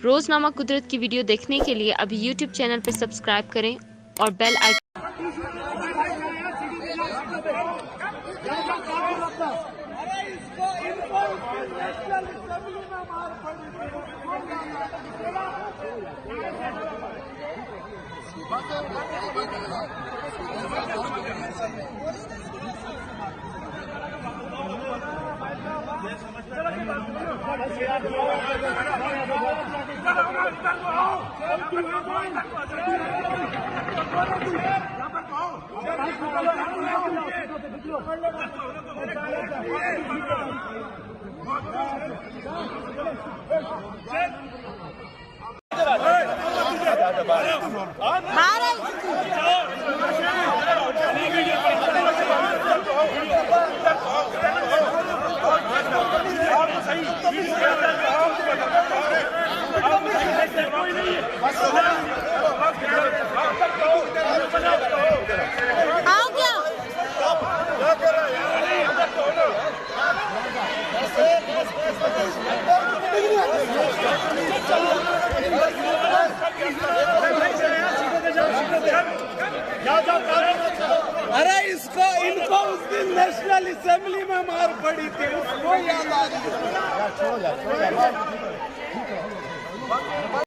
रोजनामा कुदरत की वीडियो देखने के लिए अभी यूट्यूब चैनल पर सब्सक्राइब करें और बेल आइकन। अरे इनको उस दिन नेशनल असेंबली में मार पड़ी थी, उसको याद आ रही है।